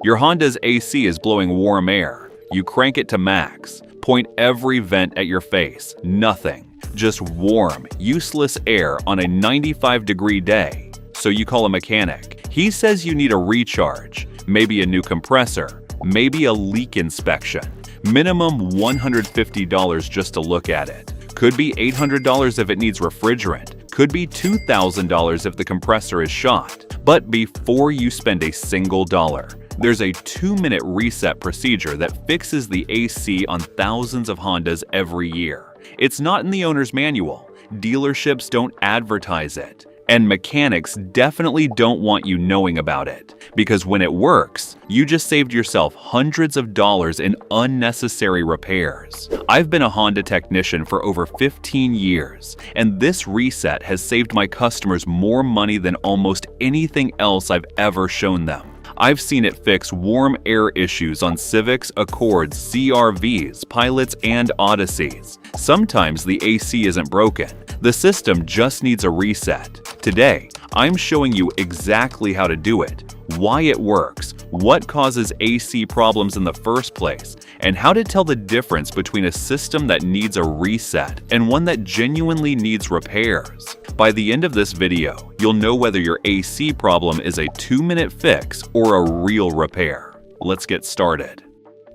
Your Honda's AC is blowing warm air. You crank it to max. Point every vent at your face. Nothing. Just warm, useless air on a 95-degree day. So you call a mechanic. He says you need a recharge, maybe a new compressor, maybe a leak inspection. Minimum $150 just to look at it. Could be $800 if it needs refrigerant. Could be $2,000 if the compressor is shot. But before you spend a single dollar, there's a 2-minute reset procedure that fixes the AC on thousands of Hondas every year. It's not in the owner's manual. Dealerships don't advertise it. And mechanics definitely don't want you knowing about it. Because when it works, you just saved yourself hundreds of dollars in unnecessary repairs. I've been a Honda technician for over 15 years, and this reset has saved my customers more money than almost anything else I've ever shown them. I've seen it fix warm air issues on Civics, Accords, CR-Vs, Pilots, and Odysseys. Sometimes the AC isn't broken. The system just needs a reset. Today, I'm showing you exactly how to do it, why it works, what causes AC problems in the first place, and how to tell the difference between a system that needs a reset and one that genuinely needs repairs. By the end of this video, you'll know whether your AC problem is a 2-minute fix or a real repair. Let's get started.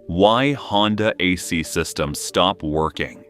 Why Honda AC systems stop working.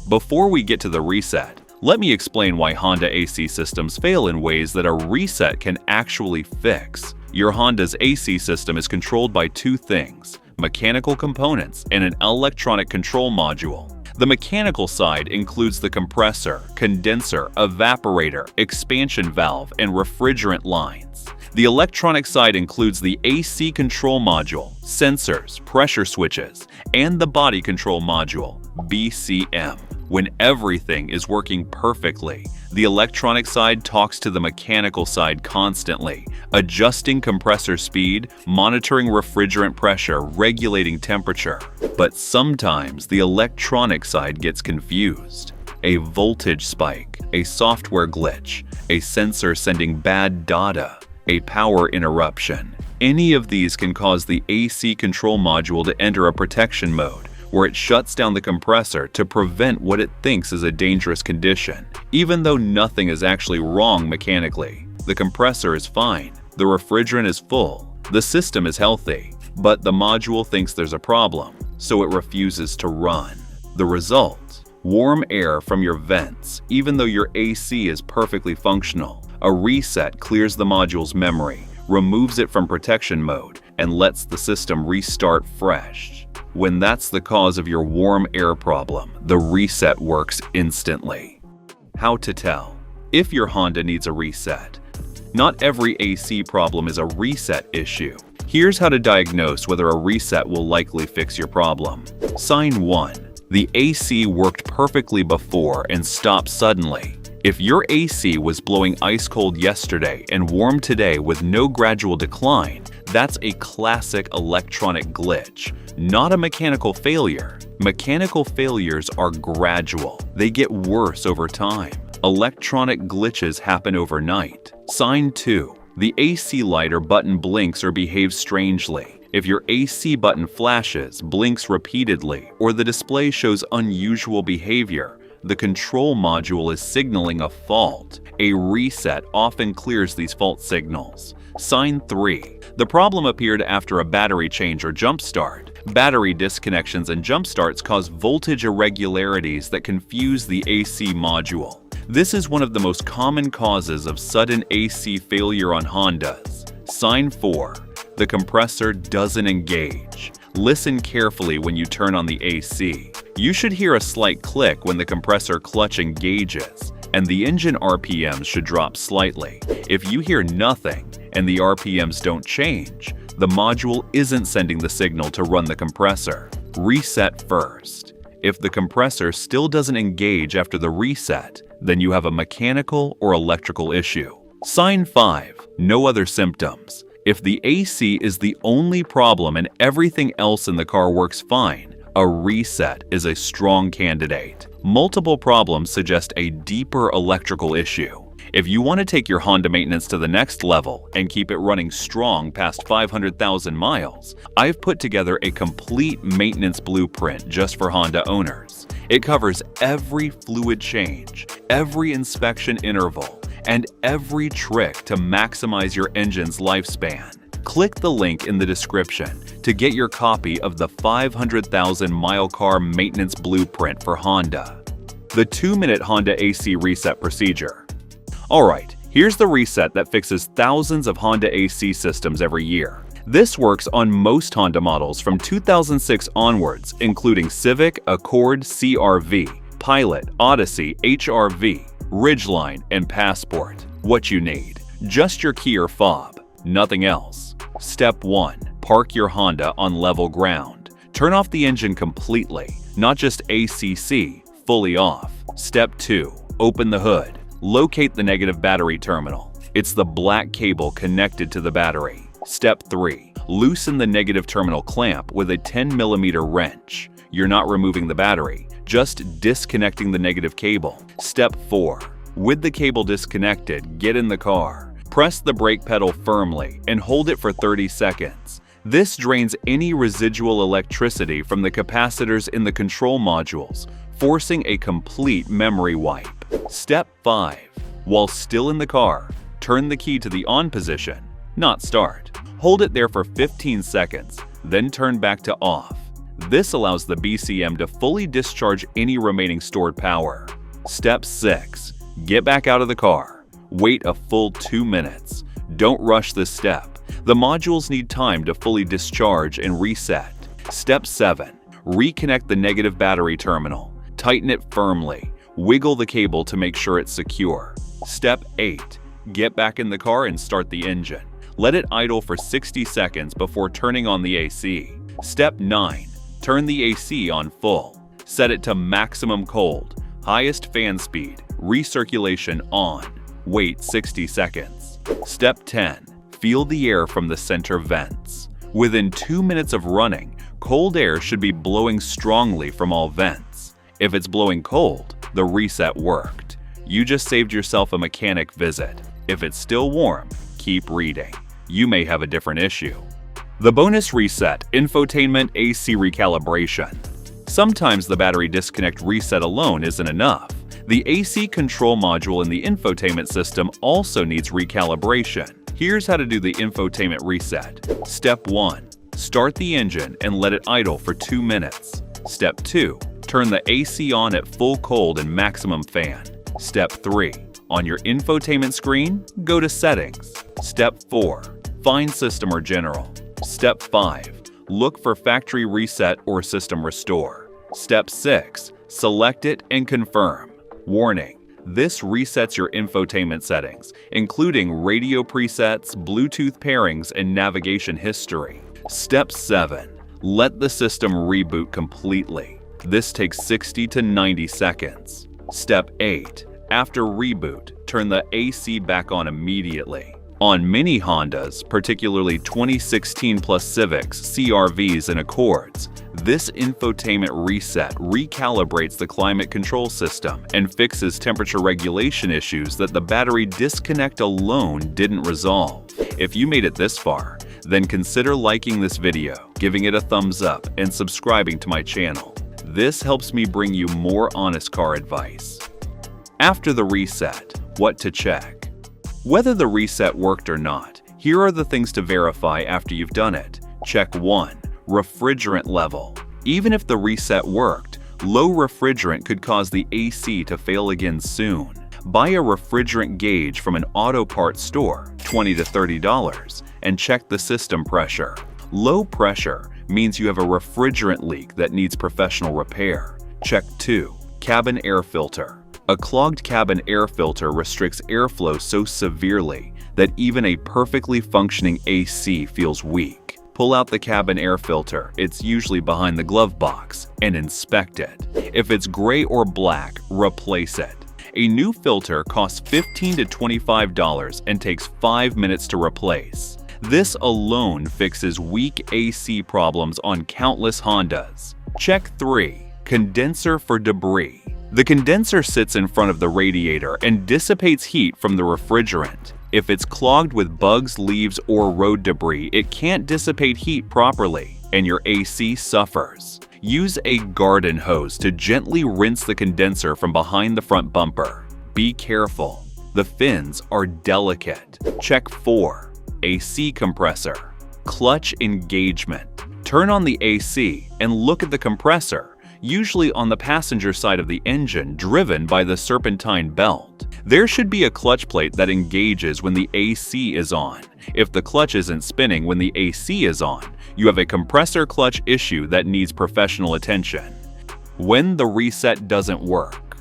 Before we get to the reset, let me explain why Honda AC systems fail in ways that a reset can actually fix. Your Honda's AC system is controlled by two things: mechanical components and an electronic control module. The mechanical side includes the compressor, condenser, evaporator, expansion valve, and refrigerant lines. The electronic side includes the AC control module, sensors, pressure switches, and the body control module, BCM. When everything is working perfectly, the electronic side talks to the mechanical side constantly, adjusting compressor speed, monitoring refrigerant pressure, regulating temperature. But sometimes the electronic side gets confused. A voltage spike, a software glitch, a sensor sending bad data, a power interruption. Any of these can cause the AC control module to enter a protection mode, where it shuts down the compressor to prevent what it thinks is a dangerous condition. Even though nothing is actually wrong mechanically, the compressor is fine, the refrigerant is full, the system is healthy, but the module thinks there's a problem, so it refuses to run. The result? Warm air from your vents, even though your AC is perfectly functional. A reset clears the module's memory, removes it from protection mode, and lets the system restart fresh. When that's the cause of your warm air problem, the reset works instantly. How to tell if your Honda needs a reset. Not every AC problem is a reset issue. Here's how to diagnose whether a reset will likely fix your problem. Sign 1. The AC worked perfectly before and stopped suddenly. If your AC was blowing ice cold yesterday and warm today with no gradual decline, that's a classic electronic glitch, not a mechanical failure. Mechanical failures are gradual. They get worse over time. Electronic glitches happen overnight. Sign 2. The AC light or button blinks or behaves strangely. If your AC button flashes, blinks repeatedly, or the display shows unusual behavior, the control module is signaling a fault. A reset often clears these fault signals. Sign 3. The problem appeared after a battery change or jump start. Battery disconnections and jump starts cause voltage irregularities that confuse the AC module. This is one of the most common causes of sudden AC failure on Hondas. Sign 4. The compressor doesn't engage. Listen carefully when you turn on the AC. You should hear a slight click when the compressor clutch engages, and the engine RPMs should drop slightly. If you hear nothing and the RPMs don't change, the module isn't sending the signal to run the compressor. Reset first. If the compressor still doesn't engage after the reset, then you have a mechanical or electrical issue. Sign 5. No other symptoms. If the AC is the only problem and everything else in the car works fine, a reset is a strong candidate. Multiple problems suggest a deeper electrical issue. If you want to take your Honda maintenance to the next level and keep it running strong past 500,000 miles, I've put together a complete maintenance blueprint just for Honda owners. It covers every fluid change, every inspection interval, and every trick to maximize your engine's lifespan. Click the link in the description to get your copy of the 500,000 mile car maintenance blueprint for Honda. The 2-minute Honda AC reset procedure. Alright, here's the reset that fixes thousands of Honda AC systems every year. This works on most Honda models from 2006 onwards, including Civic, Accord, CR-V, Pilot, Odyssey, HR-V, Ridgeline, and Passport. What you need: just your key or fob, nothing else. Step 1. Park your Honda on level ground. Turn off the engine completely, not just ACC, fully off. Step 2. Open the hood. Locate the negative battery terminal. It's the black cable connected to the battery. Step 3. Loosen the negative terminal clamp with a 10mm wrench. You're not removing the battery, just disconnecting the negative cable. Step 4. With the cable disconnected, get in the car. Press the brake pedal firmly and hold it for 30 seconds. This drains any residual electricity from the capacitors in the control modules, forcing a complete memory wipe. Step 5. While still in the car, turn the key to the on position, not start. Hold it there for 15 seconds, then turn back to off. This allows the BCM to fully discharge any remaining stored power. Step 6. Get back out of the car. Wait a full 2 minutes. Don't rush this step. The modules need time to fully discharge and reset. Step 7. Reconnect the negative battery terminal. Tighten it firmly. Wiggle the cable to make sure it's secure. Step 8. Get back in the car and start the engine. Let it idle for 60 seconds before turning on the AC. Step 9. Turn the AC on full. Set it to maximum cold, highest fan speed, recirculation on. Wait 60 seconds. Step 10. Feel the air from the center vents. Within 2 minutes of running, cold air should be blowing strongly from all vents. If it's blowing cold, the reset worked. You just saved yourself a mechanic visit. If it's still warm, keep reading. You may have a different issue. The bonus reset: infotainment AC recalibration. Sometimes the battery disconnect reset alone isn't enough. The AC control module in the infotainment system also needs recalibration. Here's how to do the infotainment reset. Step 1. Start the engine and let it idle for 2 minutes. Step 2. Turn the AC on at full cold and maximum fan. Step 3. On your infotainment screen, go to Settings. Step 4. Find System or General. Step 5. Look for Factory Reset or System Restore. Step 6. Select it and confirm. Warning: this resets your infotainment settings, including radio presets, Bluetooth pairings, and navigation history. Step 7. Let the system reboot completely. This takes 60 to 90 seconds. Step 8. After reboot, turn the AC back on immediately. On many Hondas, particularly 2016 plus Civics, CR-Vs, and Accords, this infotainment reset recalibrates the climate control system and fixes temperature regulation issues that the battery disconnect alone didn't resolve. If you made it this far, then consider liking this video, giving it a thumbs up, and subscribing to my channel. This helps me bring you more honest car advice. After the reset, what to check? Whether the reset worked or not, here are the things to verify after you've done it. Check 1. Refrigerant level. Even if the reset worked, low refrigerant could cause the AC to fail again soon. Buy a refrigerant gauge from an auto parts store, $20 to $30, and check the system pressure. Low pressure means you have a refrigerant leak that needs professional repair. Check 2. Cabin air filter. A clogged cabin air filter restricts airflow so severely that even a perfectly functioning AC feels weak. Pull out the cabin air filter, it's usually behind the glove box, and inspect it. If it's gray or black, replace it. A new filter costs $15 to $25 and takes 5 minutes to replace. This alone fixes weak AC problems on countless Hondas. Check 3. Condenser for debris. The condenser sits in front of the radiator and dissipates heat from the refrigerant. If it's clogged with bugs, leaves, or road debris, it can't dissipate heat properly, and your AC suffers. Use a garden hose to gently rinse the condenser from behind the front bumper. Be careful. The fins are delicate. Check 4. AC compressor. Clutch engagement. Turn on the AC and look at the compressor, usually on the passenger side of the engine, driven by the serpentine belt. There should be a clutch plate that engages when the AC is on. If the clutch isn't spinning when the AC is on, you have a compressor clutch issue that needs professional attention. When the reset doesn't work.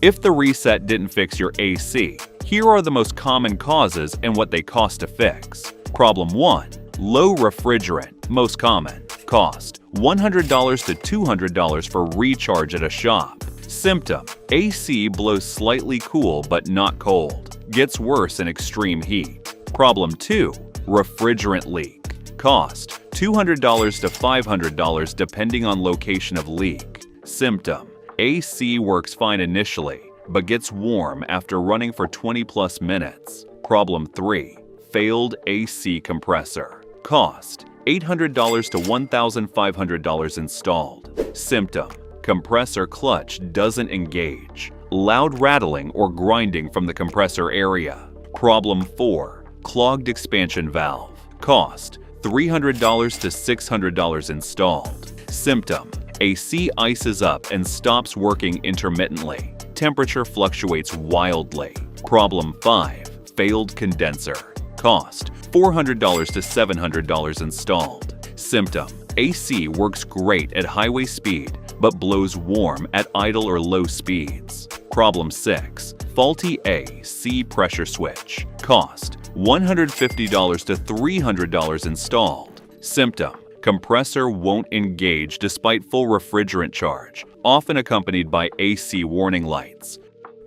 If the reset didn't fix your AC, here are the most common causes and what they cost to fix. Problem 1. Low refrigerant, most common. Cost $100 to $200 for recharge at a shop. Symptom: AC blows slightly cool but not cold. Gets worse in extreme heat. Problem 2. Refrigerant leak. Cost $200 to $500 depending on location of leak. Symptom: AC works fine initially, but gets warm after running for 20+ minutes. Problem 3. Failed AC compressor. Cost $800 to $1,500 installed. Symptom: compressor clutch doesn't engage. Loud rattling or grinding from the compressor area. Problem 4. Clogged expansion valve. Cost $300 to $600 installed. Symptom: AC ices up and stops working intermittently. Temperature fluctuates wildly. Problem 5. Failed condenser. Cost $400 to $700 installed. Symptom: AC works great at highway speed, but blows warm at idle or low speeds. Problem 6. Faulty AC pressure switch. Cost $150 to $300 installed. Symptom: compressor won't engage despite full refrigerant charge, often accompanied by AC warning lights.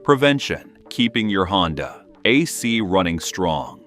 Prevention: keeping your Honda AC running strong.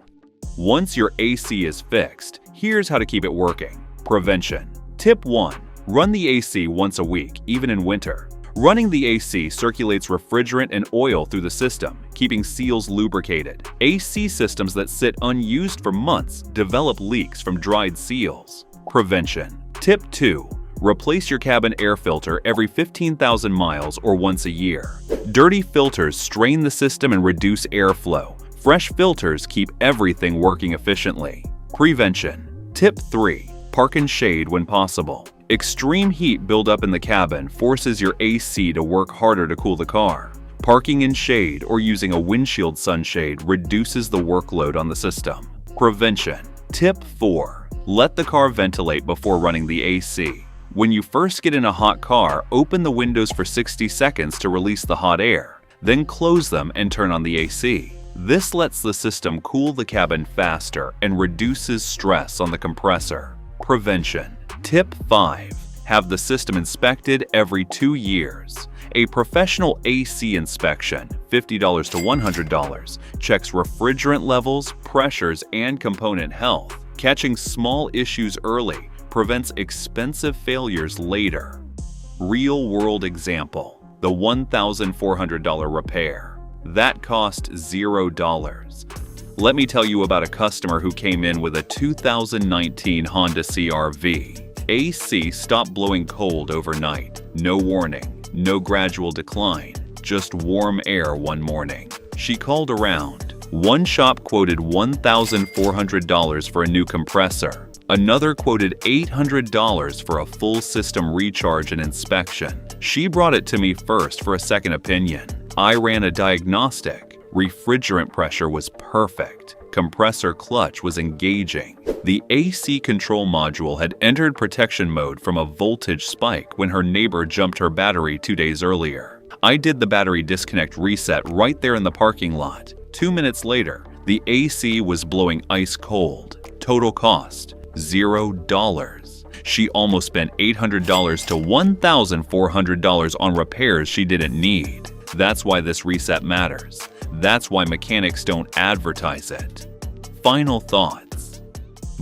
Once your AC is fixed, here's how to keep it working. Prevention. Tip 1. Run the AC once a week, even in winter. Running the AC circulates refrigerant and oil through the system, keeping seals lubricated. AC systems that sit unused for months develop leaks from dried seals. Prevention. Tip 2. Replace your cabin air filter every 15,000 miles or once a year. Dirty filters strain the system and reduce airflow. Fresh filters keep everything working efficiently. Prevention. Tip 3. Park in shade when possible. Extreme heat buildup in the cabin forces your AC to work harder to cool the car. Parking in shade or using a windshield sunshade reduces the workload on the system. Prevention. Tip 4. Let the car ventilate before running the AC. When you first get in a hot car, open the windows for 60 seconds to release the hot air, then close them and turn on the AC. This lets the system cool the cabin faster and reduces stress on the compressor. Prevention. Tip 5. Have the system inspected every 2 years. A professional AC inspection, $50 to $100, checks refrigerant levels, pressures, and component health. Catching small issues early prevents expensive failures later. Real-world example: the $1,400 repair. That cost $0. Let me tell you about a customer who came in with a 2019 Honda CR-V. AC stopped blowing cold overnight. No warning, no gradual decline, just warm air one morning. She called around. One shop quoted $1,400 for a new compressor. Another quoted $800 for a full system recharge and inspection. She brought it to me first for a second opinion. I ran a diagnostic. Refrigerant pressure was perfect. Compressor clutch was engaging. The AC control module had entered protection mode from a voltage spike when her neighbor jumped her battery 2 days earlier. I did the battery disconnect reset right there in the parking lot. 2 minutes later, the AC was blowing ice cold. Total cost: $0. She almost spent $800 to $1,400 on repairs she didn't need. That's why this reset matters. That's why mechanics don't advertise it. Final thoughts.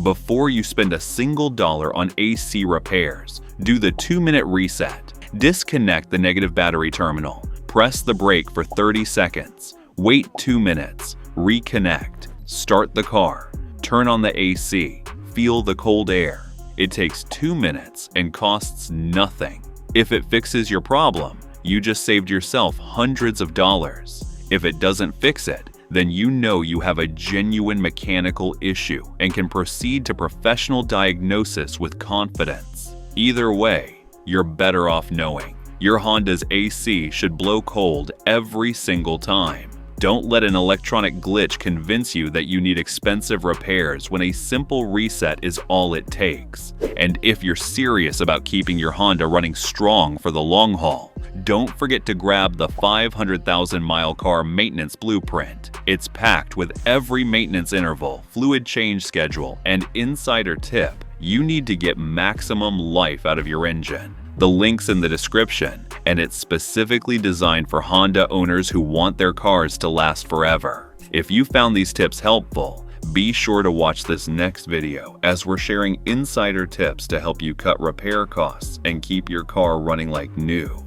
Before you spend a single dollar on AC repairs, do the 2-minute reset. Disconnect the negative battery terminal. Press the brake for 30 seconds. Wait 2 minutes. Reconnect. Start the car. Turn on the AC. Feel the cold air. It takes 2 minutes and costs nothing. If it fixes your problem, you just saved yourself hundreds of dollars. If it doesn't fix it, then you know you have a genuine mechanical issue and can proceed to professional diagnosis with confidence. Either way, you're better off knowing your Honda's AC should blow cold every single time. Don't let an electronic glitch convince you that you need expensive repairs when a simple reset is all it takes. And if you're serious about keeping your Honda running strong for the long haul, don't forget to grab the 500,000-mile car maintenance blueprint. It's packed with every maintenance interval, fluid change schedule, and insider tip you need to get maximum life out of your engine. The link's in the description, and it's specifically designed for Honda owners who want their cars to last forever. If you found these tips helpful, be sure to watch this next video as we're sharing insider tips to help you cut repair costs and keep your car running like new.